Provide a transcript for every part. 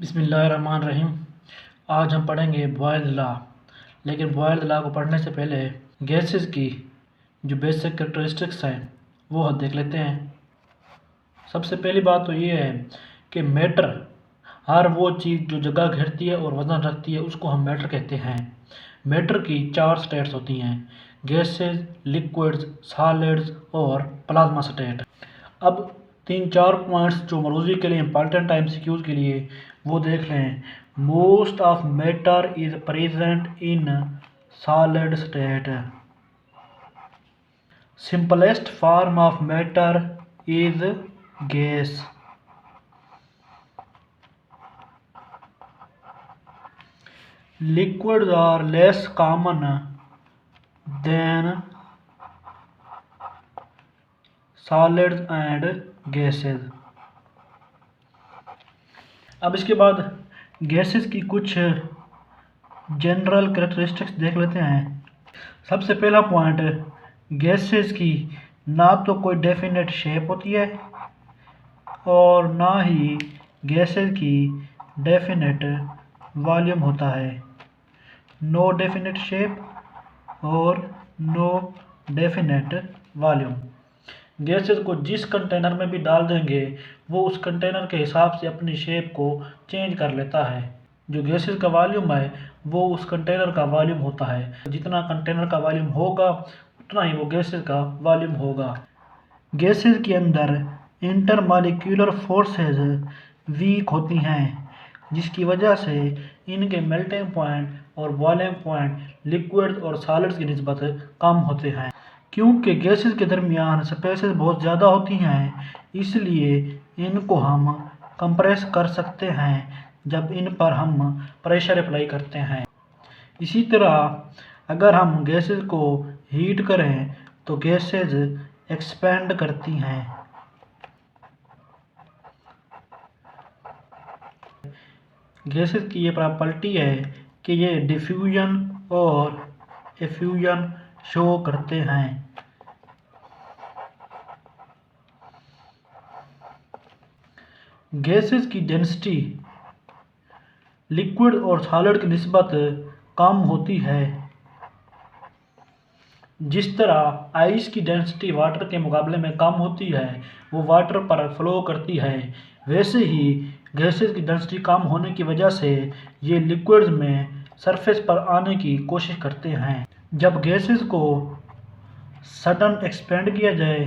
बिस्मिल्लाहिर्रहमानिर्रहीम। आज हम पढ़ेंगे बॉयल्ड लॉ। लेकिन बॉयल्ड लॉ को पढ़ने से पहले गैसेस की जो बेसिक कैरेक्टरिस्टिक्स हैं वो हम देख लेते हैं। सबसे पहली बात तो ये है कि मैटर, हर वो चीज़ जो जगह घेरती है और वज़न रखती है उसको हम मैटर कहते हैं। मैटर की 4 स्टेट्स होती हैं: गैसेस, लिक्विड्स, सॉलिड्स और प्लाज्मा स्टेट। अब 3-4 पॉइंट्स जो मौलूदी के लिए इंपॉर्टेंट है एमसीक्यूज़ के लिए वो देख लें। Most of matter is present in solid state. Simplest form of matter is gas. Liquids are less common than solids and gases. अब इसके बाद गैसेस की कुछ जनरल कैरेक्टरिस्टिक्स देख लेते हैं। सबसे पहला पॉइंट, गैसेस की ना तो कोई डेफिनेट शेप होती है और ना ही गैसेस की डेफिनेट वॉल्यूम होता है। नो डेफिनेट शेप और नो डेफिनेट वॉल्यूम। गैसेस को जिस कंटेनर में भी डाल देंगे वो उस कंटेनर के हिसाब से अपनी शेप को चेंज कर लेता है। जो गैसेस का वॉल्यूम है वो उस कंटेनर का वॉल्यूम होता है। जितना कंटेनर का वॉल्यूम होगा उतना ही वो गैसेस का वॉल्यूम होगा। गैसेस के अंदर इंटरमॉलिक्यूलर फोर्सेस वीक होती हैं, जिसकी वजह से इनके मेल्टिंग पॉइंट और बॉइलिंग पॉइंट लिक्विड्स और सॉलिड्स की निस्बत कम होते हैं। क्योंकि गैसेस के दरमियान स्पेसेस बहुत ज़्यादा होती हैं, इसलिए इनको हम कंप्रेस कर सकते हैं जब इन पर हम प्रेशर अप्लाई करते हैं। इसी तरह अगर हम गैसेस को हीट करें तो गैसेस एक्सपेंड करती हैं। गैसेस की ये प्रॉपर्टी है कि ये डिफ्यूजन और एफ्यूजन शो करते हैं। गैसेस की डेंसिटी लिक्विड और सॉलिड की निस्बत कम होती है। जिस तरह आइस की डेंसिटी वाटर के मुकाबले में कम होती है, वो वाटर पर फ्लो करती है, वैसे ही गैसेस की डेंसिटी कम होने की वजह से ये लिक्विड्स में सरफेस पर आने की कोशिश करते हैं। जब गैसेस को सडन एक्सपेंड किया जाए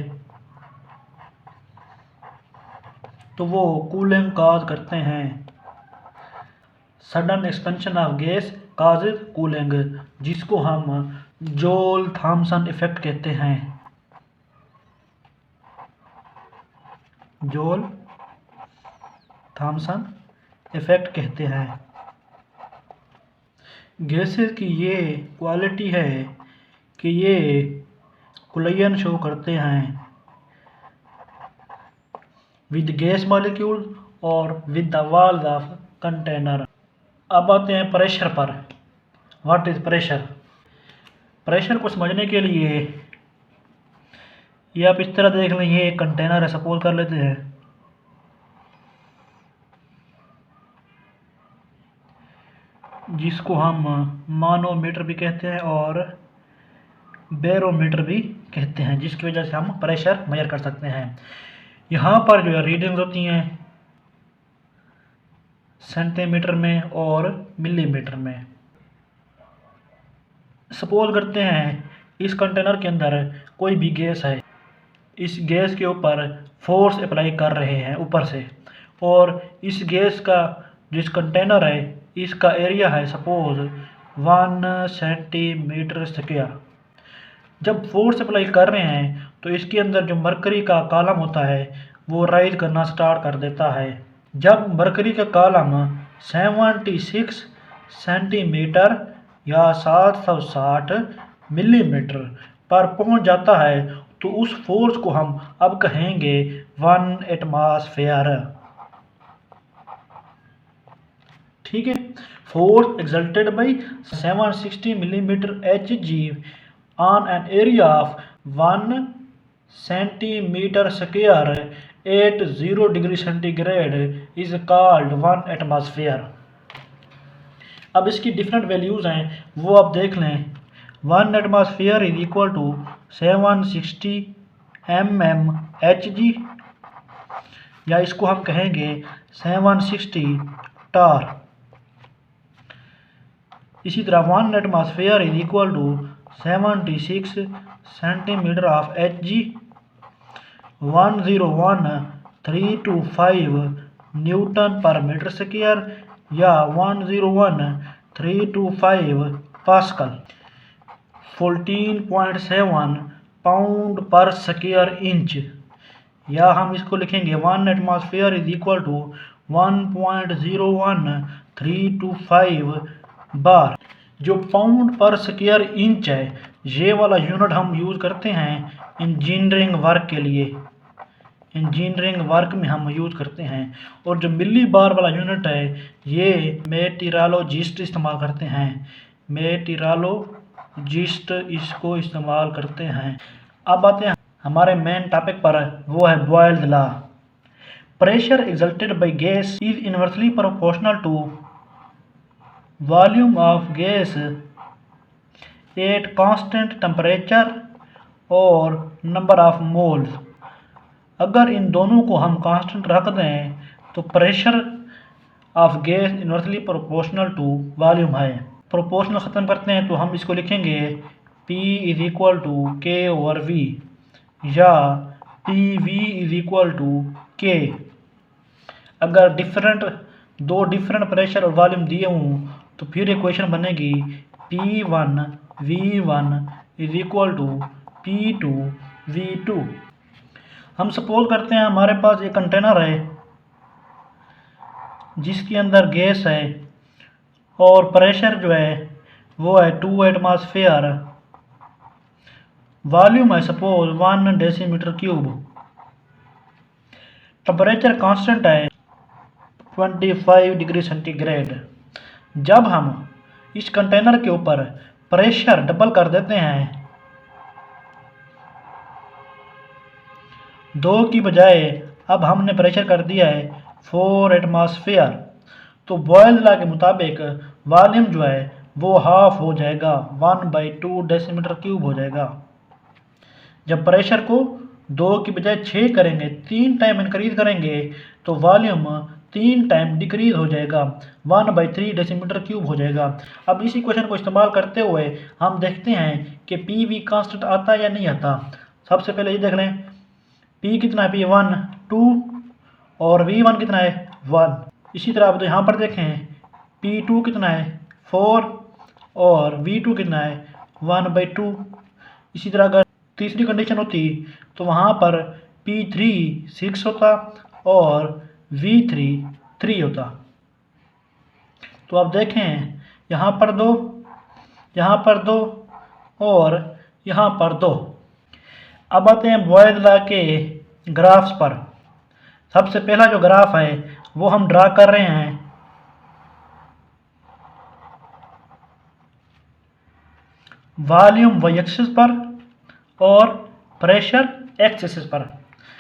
तो वो कूलिंग काज करते हैं। Sudden expansion of gas causes cooling, जिसको हम जोल थॉमसन इफेक्ट कहते हैं। जोल थॉमसन इफेक्ट कहते हैं। गैसेस की ये क्वालिटी है कि ये कोलिजन शो करते हैं विद गैस मॉलिक्यूल और with the walls of container. अब आते हैं प्रेशर पर। What is pressure? प्रेशर को समझने के लिए ये आप इस तरह देख लें, ये एक कंटेनर है, सपोज कर लेते हैं। जिसको हम मानोमीटर भी कहते हैं और बैरोमीटर भी कहते हैं, जिसकी वजह से हम प्रेशर मेजर कर सकते हैं। यहाँ पर जो है रीडिंग्स होती हैं सेंटीमीटर में और मिलीमीटर में। सपोज करते हैं इस कंटेनर के अंदर कोई भी गैस है, इस गैस के ऊपर फोर्स अप्लाई कर रहे हैं ऊपर से, और इस गैस का जिस कंटेनर है इसका एरिया है सपोज 1 सेंटीमीटर स्क्वायर। जब फोर्स अप्लाई कर रहे हैं तो इसके अंदर जो मरकरी का कॉलम होता है वो राइज करना स्टार्ट कर देता है। जब मरकरी का कॉलम 76 सेंटीमीटर या 760 मिलीमीटर पर पहुंच जाता है तो उस फोर्स को हम अब कहेंगे 1 एटमॉस्फेयर। ठीक है। Force exerted by 760 millimetre Hg on an area of 1 centimetre square at 0 degree centigrade is called 1 atmosphere. अब इसकी डिफरेंट वैल्यूज़ हैं वो आप देख लें। 1 atmosphere is equal to 760 mmHg, या इसको हम कहेंगे 760 टार। इसी तरह 1 atmosphere is equal to 76 centimetre of Hg, 101,325 newton per metre square, या 101,325 pascal, 14.7 pound per square inch. या हम इसको लिखेंगे 1 atmosphere is equal to 1.01325 bar. जो पाउंड पर स्क्वायर इंच है, ये वाला यूनिट हम यूज़ करते हैं इंजीनियरिंग वर्क के लिए। इंजीनियरिंग वर्क में हम यूज़ करते हैं। और जो मिली बार वाला यूनिट है, ये मेटीरियोलॉजिस्ट इस्तेमाल करते हैं। मेटीरियोलॉजिस्ट इसको इस्तेमाल करते हैं। अब आते हैं हमारे मेन टॉपिक पर, वो है Boyle's law. Pressure exerted by gas is inversely proportional to volume of gas at constant temperature और नंबर ऑफ मोल्स। अगर इन दोनों को हम कांस्टेंट रख दें तो pressure of gas inversely proportional to volume है। प्रोपोर्शनल ख़त्म करते हैं तो हम इसको लिखेंगे P is equal to K over V, या PV is equal to K। अगर दो डिफरेंट प्रेशर और वॉल्यूम दिए हों तो फिर इक्वेशन बनेगी P1 V1 is equal to P2 V2। हम सपोज करते हैं हमारे पास एक कंटेनर है जिसके अंदर गैस है और प्रेशर जो है वो है 2 एटमॉस्फेयर, वॉल्यूम है suppose 1 decimetre cube, temperature constant है 25 डिग्री सेंटीग्रेड। जब हम इस कंटेनर के ऊपर प्रेशर डबल कर देते हैं, 2 की बजाय अब हमने प्रेशर कर दिया है 4 एटमॉस्फेयर, तो बॉयल्स लॉ के मुताबिक वॉल्यूम जो है वो हाफ हो जाएगा, 1/2 डेसीमीटर क्यूब हो जाएगा। जब प्रेशर को 2 की बजाय 6 करेंगे, 3 टाइम इंक्रीज करेंगे, तो वॉल्यूम 3 टाइम डिक्रीज हो जाएगा, 1/3 डेसीमीटर क्यूब हो जाएगा। अब इस इक्वेशन को इस्तेमाल करते हुए हम देखते हैं कि पी वी कांस्टेंट आता है या नहीं आता। सबसे पहले ये देख लें, P कितना है, P1 2 और V1 कितना है 1। इसी तरह आप तो यहाँ पर देखें P2 कितना है 4 और V2 कितना है 1/2। इसी तरह अगर तीसरी कंडीशन होती तो वहाँ पर P3 6 होता और V3 3 होता। तो आप देखें यहाँ पर 2, यहाँ पर 2 और यहाँ पर 2। अब आते हैं बॉयल्स लॉ के ग्राफ्स पर। सबसे पहला जो ग्राफ है वो हम ड्रा कर रहे हैं वॉल्यूम वाई एक्सिस पर और प्रेशर एक्स एक्सिस पर।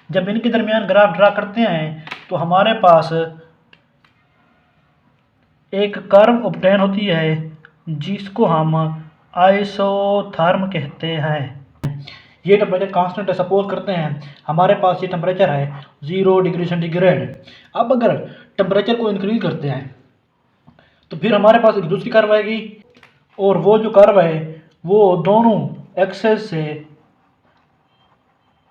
जब इनके दरमियान ग्राफ ड्रा करते हैं तो हमारे पास एक कर्व ऑब्टेन होती है जिसको हम आइसोथर्म कहते हैं। ये टेम्परेचर कांस्टेंट है, सपोज करते हैं हमारे पास ये टेम्परेचर है 0 डिग्री सेंटीग्रेड। अब अगर टेम्परेचर को इंक्रीज करते हैं तो फिर हमारे पास एक दूसरी कर्व आएगी और वो जो कर्व है वो दोनों एक्सेस से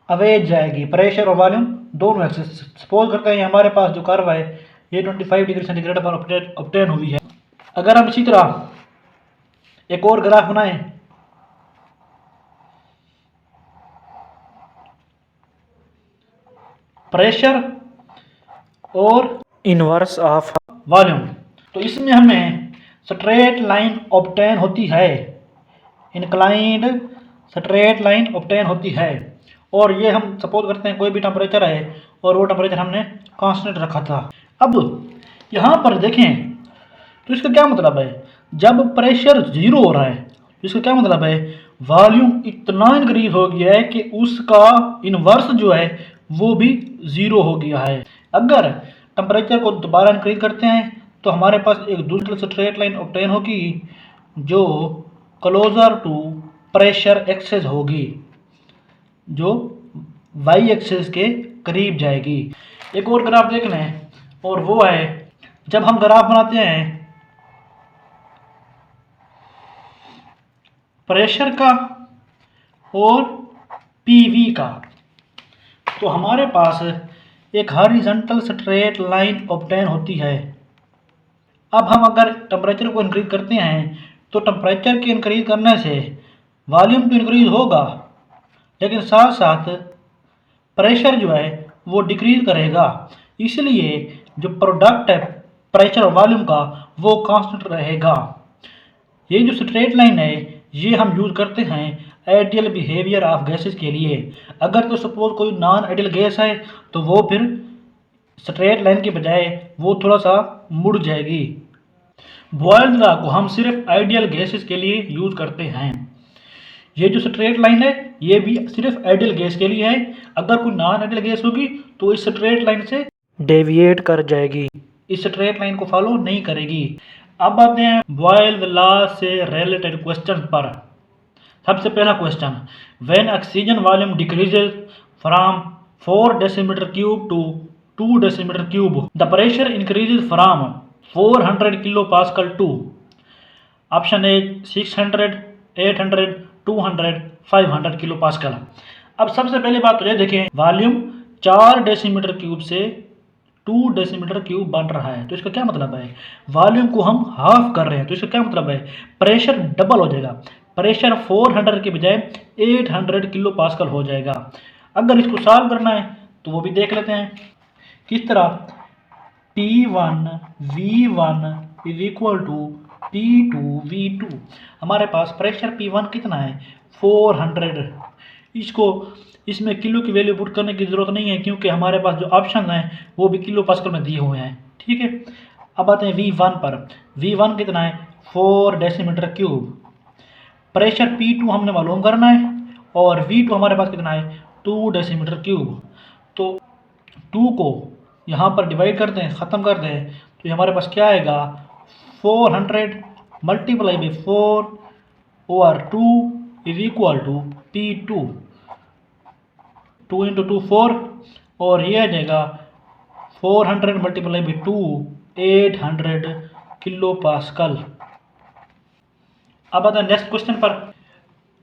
अवेज जाएगी, प्रेशर और वॉल्यूम दोनों एक्सेस। सपोज करते हैं हमारे पास जो कर्व है ये 25 डिग्री सेंटीग्रेड पर ऑब्टेन हुई है। अगर हम इसी तरह एक और ग्राफ बनाएं, प्रेशर और इनवर्स ऑफ वॉल्यूम, तो इसमें हमें स्ट्रेट लाइन ऑब्टेन होती है, इंक्लाइंड स्ट्रेट लाइन ऑब्टेन होती है। और ये हम सपोज करते हैं कोई भी टेम्परेचर है और वो टेम्परेचर हमने कांस्टेंट रखा था। अब यहाँ पर देखें तो इसका क्या मतलब है, जब प्रेशर 0 हो रहा है तो इसका क्या मतलब है, वॉल्यूम इतना इंक्रीज हो गया है कि उसका इन्वर्स जो है वो भी 0 हो गया है। अगर टेम्परेचर को दोबारा इंक्रीज करते हैं तो हमारे पास एक दूसरी स्ट्रेट लाइन ऑब्टेन होगी जो क्लोजर टू प्रेशर एक्सेस होगी, जो वाई एक्सेस के करीब जाएगी। एक और ग्राफ देख लें, और वो है जब हम ग्राफ बनाते हैं प्रेशर का और पीवी का, तो हमारे पास एक हॉरिजॉन्टल स्ट्रेट लाइन ऑब्टेन होती है। अब हम अगर टेम्परेचर को इंक्रीज करते हैं तो टेम्परेचर के इंक्रीज करने से वॉल्यूम तो इंक्रीज होगा, लेकिन साथ साथ प्रेशर जो है वो डिक्रीज करेगा। इसलिए जो प्रोडक्ट है प्रेशर और वॉल्यूम का वो कांस्टेंट रहेगा। ये जो स्ट्रेट लाइन है ये हम यूज़ करते हैं आइडियल बिहेवियर ऑफ गैसेस के लिए। अगर तो सपोज कोई नॉन आइडियल गैस है तो वो फिर स्ट्रेट लाइन के बजाय वो थोड़ा सा मुड़ जाएगी। बॉयल्स लॉ को हम सिर्फ आइडियल गैसेस के लिए यूज़ करते हैं। ये जो स्ट्रेट लाइन है ये भी सिर्फ आइडियल गैस के लिए है। अगर कोई नॉन आइडियल गैस होगी तो इस स्ट्रेट लाइन से डेविएट कर जाएगी, इस स्ट्रेट लाइन को फॉलो नहीं करेगी। अब आते हैं बॉयल्स लॉ से रिलेटेड क्वेश्चन पर। सबसे पहला question, when oxygen volume decreases from 4 decimetre cube to 2 decimetre cube the pressure increases from 400 kilo pascal to, option A 600, 800, 200, 500 kilo pascal. अब सबसे पहले बात तो ये देखें, वॉल्यूम 4 डेसीमीटर क्यूब से 2 डेसीमीटर क्यूब बन रहा है, तो इसका क्या मतलब है? वॉल्यूम को हम हाफ कर रहे हैं, तो इसका क्या मतलब है? प्रेशर डबल हो जाएगा, प्रेशर 400 के बजाय 800 किलो पास्कल हो जाएगा। अगर इसको सॉल्व करना है तो वो भी देख लेते हैं किस तरह। P1 V1 is equal to P2 V2। हमारे पास प्रेशर P1 कितना है? 400। इसमें किलो की वैल्यू पुट करने की ज़रूरत नहीं है क्योंकि हमारे पास जो ऑप्शन हैं वो भी किलो पास्कल में दिए हुए हैं, ठीक है। अब आते हैं V1 पर। V1 कितना है? 4 डेसीमीटर क्यूब। प्रेशर P2 हमने मालूम करना है और V2 हमारे पास कितना है? 2 डेसीमीटर क्यूब। तो 2 को यहाँ पर डिवाइड करते हैं, ख़त्म कर दें, तो ये हमारे पास क्या आएगा? 400 multiply by 4 over 2 is equal to P2। 2 × 2 4 और ये आ जाएगा 400 मल्टीप्लाई बाई 2 800 किलो पास्कल। अब आता है नेक्स्ट क्वेश्चन पर।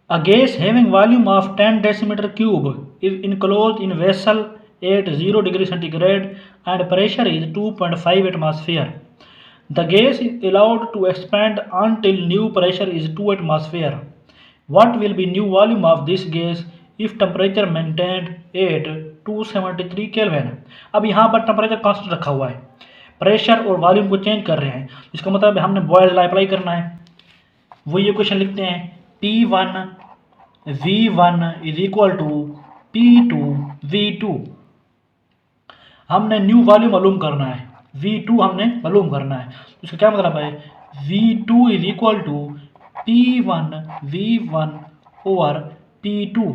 A gas having volume of 10 decimetre cube is enclosed in vessel at 0 degree centigrade and pressure is 2.5 atmosphere. The gas is allowed to expand until new pressure is 2 atmosphere. What will be new volume of this gas if temperature maintained at 273 Kelvin? अब यहाँ पर temperature constant रखा हुआ है, pressure और volume को change कर रहे हैं, इसका मतलब हमने बॉयल्स लॉ अप्लाई करना है। वो ये क्वेश्चन लिखते हैं, P1 V1 is equal to P2 V2। हमने न्यू वॉल्यूम मालूम करना है, V2 हमने मालूम करना है, तो इसका क्या मतलब है? V2 is equal to P1 V1 over P2।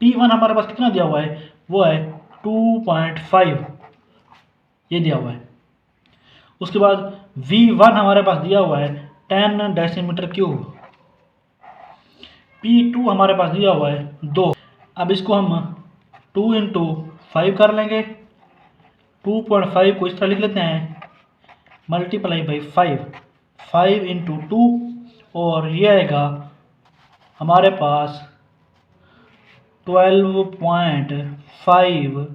P1 हमारे पास कितना दिया हुआ है? वो है 2.5, ये दिया हुआ है। उसके बाद V1 हमारे पास दिया हुआ है 10 डेसीमीटर क्यूब। P2 हमारे पास दिया हुआ है 2। अब इसको हम 2 × 5 कर लेंगे। 2.5 को इस तरह लिख लेते हैं, मल्टीप्लाई बाई 5 × 2 और ये आएगा हमारे पास 12.5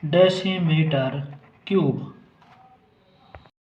डेसीमीटर क्यूब।